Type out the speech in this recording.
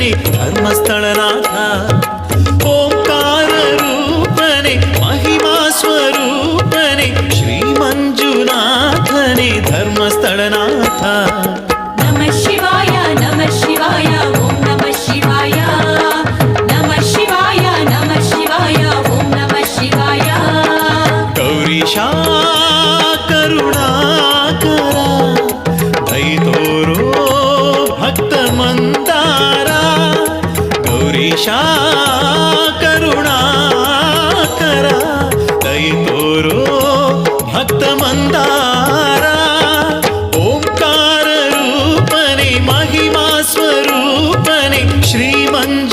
ರೂಪನೆ ಧರ್ಮಸ್ಥಳನಾಥ ಓಂಕಾರ ರೂಪನೆ ಮಹಿಮಾ ಸ್ವರೂಪನೆ ಶ್ರೀ ಮಂಜುನಾಥನೆ ಧರ್ಮಸ್ಥಳನಾಥ ನಮಃ ಶಿವಾಯ ನಮಃ ಶಿವಾಯ ಓಂ ನಮಃ ಶಿವಾಯ ನಮಃ ಶಿವಾಯ ನಮಃ ಶಿವಾಯ ಓಂ ನಮಃ ಶಿವಾಯ ಗೌರೀಶಾ ಕರುಣಾಕರ ದೈತೋರೋ ಭಕ್ತ ಮಂದಾರ ಗೌರೀಶಾ ಕರುಣಾಕರ ದೈತೋರೋ ಭಕ್ತ ಮಂದಾರ ಓಂಕಾರ ರೂಪನೆ ಮಹಿಮಾ ಸ್ವರೂಪನೆ ಶ್ರೀ ಮಂಜುನಾಥನೆ